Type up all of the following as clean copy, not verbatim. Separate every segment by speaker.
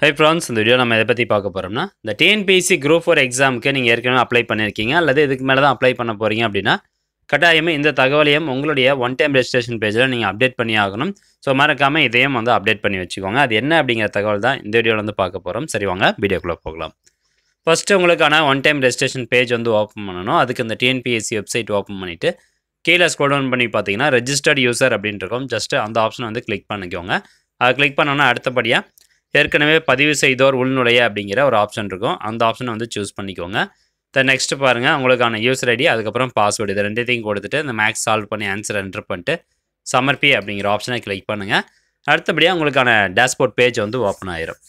Speaker 1: Hi friends, இந்த video நம்ம எதை பற்றி பார்க்க போகிறோம்னா, இந்த டிஎன்பிஎஸ்சி குரூப் 4 எக்ஸாமுக்கு நீங்கள் ஏற்கனவே அப்ளை பண்ணியிருக்கீங்க அல்லது இதுக்கு மேலே தான் அப்ளை பண்ண போகிறீங்க அப்படின்னா, கட்டாயமே இந்த தகவலையும் உங்களுடைய ஒன் டைம் ரெஜிஸ்ட்ரேஷன் பேஜில் நீங்கள் அப்டேட் பண்ணி ஆகணும். ஸோ மறக்காமல் இதையும் வந்து அப்டேட் பண்ணி வச்சுக்கோங்க. அது என்ன அப்படிங்கிற தகவல் தான் இந்த வீடியோவில் வந்து பார்க்க போகிறோம். சரி, வாங்க வீடியோக்குள்ளே போகலாம். ஃபஸ்ட்டு உங்களுக்கான ஒன் டைம் ரெஜிஸ்ட்ரேஷன் பேஜ் வந்து ஓப்பன் பண்ணணும். அதுக்கு இந்த டிஎன்பிஎஸ்சி வெப்சைட் ஓப்பன் பண்ணிவிட்டு கீழே ஸ்க்ரோல் டவுன் பண்ணி பார்த்தீங்கன்னா ரெஜிஸ்டர்ட் யூசர் அப்படின்ட்டு இருக்கும். ஜஸ்ட்டு அந்த ஆப்ஷனை வந்து கிளிக் பண்ணிக்கோங்க. அதை கிளிக் பண்ணோன்னா அடுத்தபடியாக ஏற்கனவே பதிவு செய்தோர் உள்நுழைய அப்படிங்கிற ஒரு ஆப்ஷன் இருக்கும். அந்த ஆப்ஷனை வந்து சூஸ் பண்ணிக்கோங்க. நெக்ஸ்ட்டு பாருங்கள், உங்களுக்கான யூசர் ஐடி அதுக்கப்புறம் பாஸ்வேர்டு இது ரெண்டுத்தையும் கொடுத்துட்டு இந்த மேக்ஸ் சால்வ் பண்ணி ஆன்சர் என்ட்ரு பண்ணிட்டு சமர்ப்பி அப்படிங்கிற ஆப்ஷனை கிளிக் பண்ணுங்கள். அடுத்தபடியாக உங்களுக்கான டேஷ்போர்ட் பேஜ் வந்து ஓப்பன் ஆயிரும்.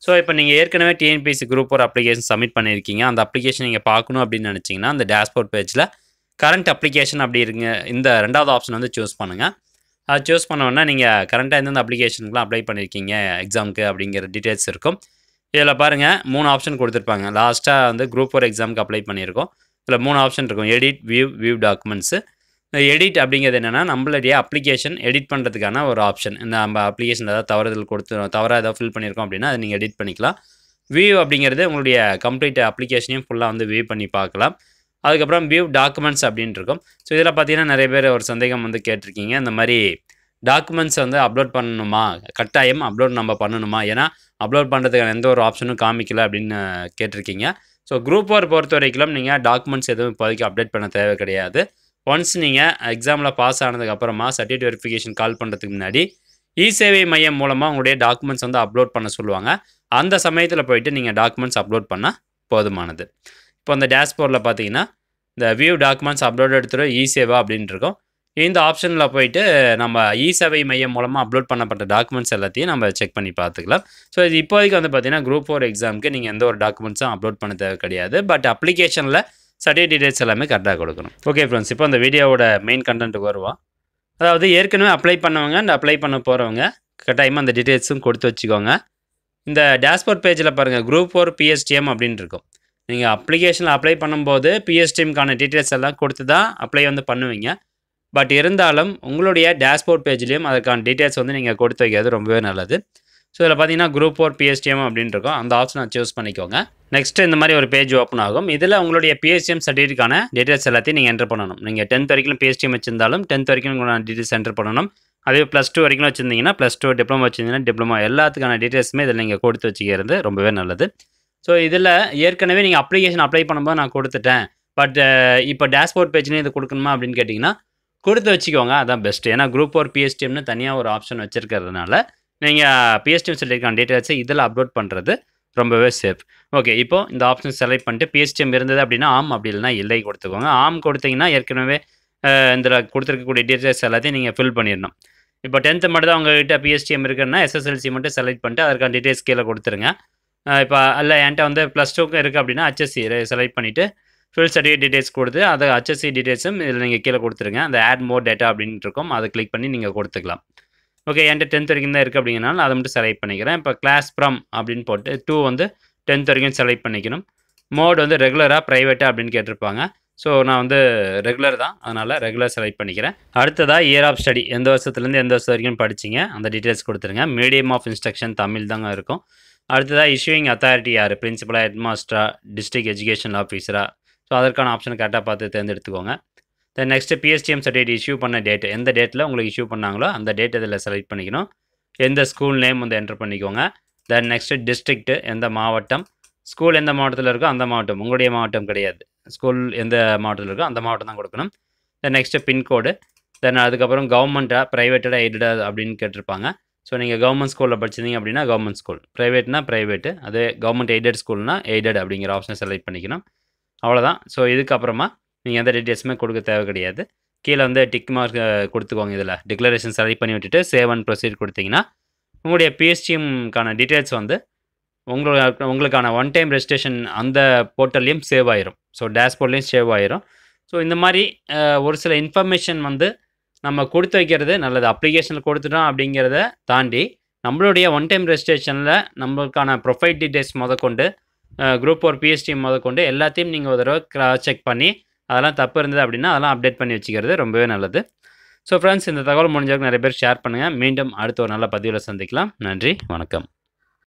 Speaker 1: ஸோ இப்போ நீங்கள் ஏற்கனவே டிஎன்பிஎஸ்சி குரூப் ஒரு அப்ளிகேஷன் சப்மிட் பண்ணியிருக்கீங்க. அந்த அப்ளிகேஷன் நீங்கள் பார்க்கணும் அப்படின்னு நினச்சிங்கன்னா அந்த டேஷ்போர்ட் பேஜில் கரண்ட் அப்ளிகேஷன் அப்படி இருங்க இந்த ரெண்டாவது ஆப்ஷன் வந்து சூஸ் பண்ணுங்கள். அதை சூஸ் பண்ணோன்னா நீங்கள் கரண்ட்டாக எந்தெந்த அப்ளிகேஷனுக்குலாம் அப்ளை பண்ணியிருக்கீங்க எக்ஸாமுக்கு அப்படிங்கிற டீட்டெயில்ஸ் இருக்கும். இதில் பாருங்கள் 3 ஆப்ஷன் கொடுத்துருப்பாங்க. லாஸ்ட்டாக வந்து குரூப் 4 எக்ஸாமுக்கு அப்ளை பண்ணியிருக்கோம். இதில் 3 ஆப்ஷன் இருக்கும். Edit, view documents. எடிட் அப்படிங்கிறது என்னென்னா நம்மளுடைய அப்ளிகேஷன் எடிட் பண்ணுறதுக்கான ஒரு ஆப்ஷன். இந்த நம்ம அப்ளிகேஷன் ஏதாவது தவறாக ஏதாவது ஃபில் பண்ணியிருக்கோம் அப்படின்னா அதை நீங்கள் எடிட் பண்ணிக்கலாம். வியூ அப்படிங்கிறது உங்களுடைய கம்ப்ளீட் அப்ளிகேஷனையும் ஃபுல்லாக வந்து வியூ பண்ணி பார்க்கலாம். அதுக்கப்புறம் வியூ டாக்குமெண்ட்ஸ் அப்படின்ட்டு இருக்கும். ஸோ இதில் பார்த்தீங்கன்னா நிறைய பேர் ஒரு சந்தேகம் வந்து கேட்டிருக்கீங்க. இந்த மாதிரி டாக்குமெண்ட்ஸ் வந்து அப்லோட் பண்ணணுமா, கட்டாயம் அப்லோட் நம்ம பண்ணணுமா, ஏன்னா அப்லோட் பண்ணுறதுக்கான எந்த ஒரு ஆப்ஷனும் காமிக்கல அப்படின்னு கேட்டிருக்கீங்க. ஸோ குரூப் 4 பொறுத்த வரைக்கும் நீங்கள் டாக்குமெண்ட்ஸ் எதுவும் இப்போதைக்கு அப்டேட் பண்ண தேவை கிடையாது. ஒன்ஸ் நீங்கள் எக்ஸாமில் பாஸ் ஆனதுக்கப்புறமா சர்டிஃபிகேட் வெரிஃபிகேஷன் கால் பண்ணுறதுக்கு முன்னாடி இ-சேவை மையம் மூலமாக உங்களுடைய டாக்குமெண்ட்ஸ் வந்து அப்லோட் பண்ண சொல்லுவாங்க. அந்த சமயத்தில் போயிட்டு நீங்கள் டாக்குமெண்ட்ஸ் அப்லோட் பண்ணால் போதுமானது. இப்போ அந்த டேஷ்போர்டில் பார்த்தீங்கன்னா இந்த வியூ டாக்குமெண்ட்ஸ் அப்லோடட் த்ரூ இ-சேவா அப்படின்ட்டு இருக்கும். இந்த ஆப்ஷனில் போயிட்டு நம்ம இ-சேவை மையம் மூலமாக அப்லோட் பண்ணப்பட்ட டாக்குமெண்ட்ஸ் எல்லாத்தையும் நம்ம செக் பண்ணி பார்த்துக்கலாம். ஸோ இது இப்போதைக்கு வந்து பார்த்தீங்கன்னா குரூப் 4 எக்ஸாமுக்கு நீங்கள் எந்த ஒரு டாக்குமெண்ட்ஸும் அப்லோட் பண்ண தேவை கிடையாது. பட் அப்ளிகேஷனில் சர்டிஃபிகேட் டீடைல்ஸ் எல்லாமே கரெக்டாக கொடுக்கணும். ஓகே ஃப்ரெண்ட்ஸ், இப்போ அந்த வீடியோவோட மெயின் கண்டென்ட்டுக்கு வருவோம். அதாவது ஏற்கனவே அப்ளை பண்ணவங்க அண்ட் அப்ளை பண்ண போகிறவங்க கட்டாயமாக அந்த டீட்டெயில்ஸும் கொடுத்து வச்சுக்கோங்க. இந்த டேஷ்போர்ட் பேஜில் பாருங்கள் குரூப் 4 PSTM அப்படின்ட்டு இருக்கும். நீங்கள் அப்ளிகேஷனில் அப்ளை பண்ணும்போது PSTMக்கான டீட்டெயில்ஸ் எல்லாம் கொடுத்து தான் அப்ளை வந்து பண்ணுவீங்க. பட் இருந்தாலும் உங்களுடைய டேஷ்போர்ட் பேஜ்லேயும் அதற்கான டீட்டெயில்ஸ் வந்து நீங்கள் கொடுத்து வைக்கிறது ரொம்பவே நல்லது. ஸோ இதில் பார்த்தீங்கன்னா குரூப் 4 PSTM அப்படின்னு இருக்கும். அந்த ஆப்ஷனை சூஸ் பண்ணிக்கோங்க. நெக்ஸ்ட்டு இந்த மாதிரி ஒரு பேஜ் ஓப்பன் ஆகும். இதில் உங்களுடைய PSTM சர்டிஃபிகேட்டுக்கான டீட்டெயில்ஸ் எல்லாத்தையும் நீங்கள் என்ட்ரு பண்ணணும். நீங்கள் 10th வரைக்கும் PSTM வச்சிருந்தாலும் 10th வரைக்கும் உங்களோட டீட்டெயில்ஸ் என்ட்ரு பண்ணணும். அதே +2 வரைக்கும் வச்சுருந்தீங்கன்னா +2, டிப்ளமோ வச்சுருந்தீங்கன்னா டிப்ளமோ, எல்லாத்துக்கான டீட்டெயில்ஸுமே இதில் நீங்கள் கொடுத்து வச்சுக்கிறது ரொம்பவே நல்லது. ஸோ இதில் ஏற்கனவே நீங்கள் அப்ளிகேஷன் அப்ளை பண்ணும்போது நான் கொடுத்துட்டேன், பட் இப்போ டேஷ்போர்ட் பேஜ்லேயும் இது கொடுக்கணுமா அப்படின்னு கேட்டிங்கன்னா கொடுத்து வச்சுக்கோங்க, அதான் பெஸ்ட்டு. ஏன்னா குரூப் 4 PSTMனு தனியாக ஒரு ஆப்ஷன் வச்சுருக்கிறதுனால நீங்கள் PSTM சர்டிஃபிகேட்கான டீட்டெயில்ஸை இதில் அப்லோட் பண்ணுறது ரொம்பவே சேஃப். ஓகே, இப்போது இந்த ஆப்ஷன் செலக்ட் பண்ணிட்டு PSTM இருந்தது அப்படின்னா ஆம், அப்படி இல்லைனா இல்லை கொடுத்துக்கோங்க. ஆம் கொடுத்தீங்கன்னா ஏற்கனவே இதில் கொடுத்துருக்கக்கூடிய டீட்டெயில்ஸ் எல்லாத்தையும் நீங்கள் ஃபில் பண்ணிடணும். இப்போ 10th மட்டும் தான் உங்கள்கிட்ட PSTM இருக்குன்னா SSLC மட்டும் செலக்ட் பண்ணிட்டு அதற்கான டீட்டெயில்ஸ் கீழே கொடுத்துருங்க. இப்போ இல்லை என்கிட்ட வந்து +2க்கும் இருக்குது அப்படின்னா HSC செலக்ட் பண்ணிவிட்டு ஃபில் சர்டிஃபிகேட் டீட்டெயில்ஸ் கொடுத்து அதை HSC டீட்டெயில்ஸும் இதில் நீங்கள் கீழே கொடுத்துருங்க. அந்த ஆட் மோர் டேட்டா அப்படின்ட்டு இருக்கும், அதை கிளிக் பண்ணி நீங்கள் கொடுத்துக்கலாம். ஓகே, என்கிட்ட 10th வரைக்கும் தான் இருக்குது அப்படிங்கிறனால அதை மட்டும் செலக்ட் பண்ணிக்கிறேன். இப்போ கிளாஸ் ஃப்ரம் அப்படின்னு போட்டு 2 வந்து 10th வரைக்கும் செலக்ட் பண்ணிக்கணும். மோட் வந்து ரெகுலராக ப்ரைவேட்டாக அப்படின்னு கேட்டிருப்பாங்க. ஸோ நான் வந்து ரெகுலர் தான், அதனால் ரெகுலர் செலக்ட் பண்ணிக்கிறேன். அடுத்ததாக இயர் ஆஃப் ஸ்டடி, எந்த வருஷத்துலேருந்து எந்த வருஷம் வரைக்கும் படிச்சிங்க அந்த டீட்டெயில்ஸ் கொடுத்துருங்க. மீடியம் ஆஃப் இன்ஸ்ட்ரக்ஷன் தமிழ் தாங்க இருக்கும். அடுத்ததாக இஷ்யூயிங் அத்தாரிட்டி யார், பிரின்சிபலா, ஹெட்மாஸ்டரா, டிஸ்ட்ரிக்ட் எஜுகேஷன் ஆஃபீஸரா, ஸோ அதற்கான ஆப்ஷன் கரெக்டாக பார்த்து தேர்ந்தெடுத்துக்கோங்க. Then next PSTM certificate issue பண்ண டேட்டு, எந்த டேட்டில் உங்களுக்கு இஷ்யூ பண்ணாங்களோ அந்த டேட் இதில் செலக்ட் பண்ணிக்கணும். எந்த ஸ்கூல் நேம் வந்து என்ட்ரு பண்ணிக்கோங்க. தென் நெக்ஸ்ட்டு டிஸ்ட்ரிக்ட்டு, எந்த மாவட்டம், ஸ்கூல் எந்த மாவட்டத்தில் இருக்கோ அந்த மாவட்டம், உங்களுடைய மாவட்டம் கிடையாது, ஸ்கூல் எந்த மாவட்டத்தில் இருக்கோ அந்த மாவட்டம் தான் கொடுக்கணும். தென் நெக்ஸ்ட்டு பின்கோடு, தென் அதுக்கப்புறம் கவர்மெண்ட்டாக ப்ரைவேட்டடாக எய்டடா அப்படின்னு கேட்டிருப்பாங்க. ஸோ நீங்கள் கவர்மெண்ட் ஸ்கூலில் படிச்சிருந்தீங்க அப்படின்னா கவர்மெண்ட் ஸ்கூல், ப்ரைவேட்னா ப்ரைவேட்டு, அதே கவர்மெண்ட் எய்டட் ஸ்கூல்னா எய்டட் அப்படிங்கிற ஆப்ஷனை செலக்ட் பண்ணிக்கணும். அவ்வளோதான். ஸோ இதுக்கப்புறமா நீங்கள் எந்த டீட்டெயில்ஸுமே கொடுக்க தேவை கிடையாது. கீழே வந்து டிக் மார்க் கொடுத்துக்கோங்க. இதில் டிக்ளரேஷன் செலக்ட் பண்ணி விட்டுட்டு சேவ் அண்ட் ப்ரொசீட் கொடுத்தீங்கன்னா உங்களுடைய PSTMக்கான டீட்டெயில்ஸ் வந்து உங்களுக்கான ஒன் டைம் ரெஜிஸ்ட்ரேஷன் அந்த போர்ட்டல்லையும் சேவ் ஆயிரும். ஸோ டேஷ்போர்ட்லேயும் சேவ் ஆயிரும். ஸோ இந்த மாதிரி ஒரு சில இன்ஃபர்மேஷன் வந்து நம்ம கொடுத்து வைக்கிறது நல்லது. அப்ளிகேஷனில் கொடுத்துட்டோம் அப்படிங்கிறத தாண்டி நம்மளுடைய ஒன் டைம் ரெஜிஸ்ட்ரேஷனில் நம்மளுக்கான ப்ரொஃபைல் டீட்டெயில்ஸ் முதற்கொண்டு குரூப் 4 PSTM முதற்கொண்டு எல்லாத்தையும் நீங்கள் ஒரு தடவை கிராஸ் செக் பண்ணி அதெல்லாம் தப்பு இருந்தது அப்படின்னா அதெல்லாம் அப்டேட் பண்ணி வச்சுக்கிறது ரொம்பவே நல்லது. ஸோ ஃப்ரெண்ட்ஸ், இந்த தகவல் முடிஞ்சவங்க நிறைய பேர் ஷேர் பண்ணுங்கள். மீண்டும் அடுத்த ஒரு நல்ல பதிவில் சந்திக்கலாம். நன்றி, வணக்கம்.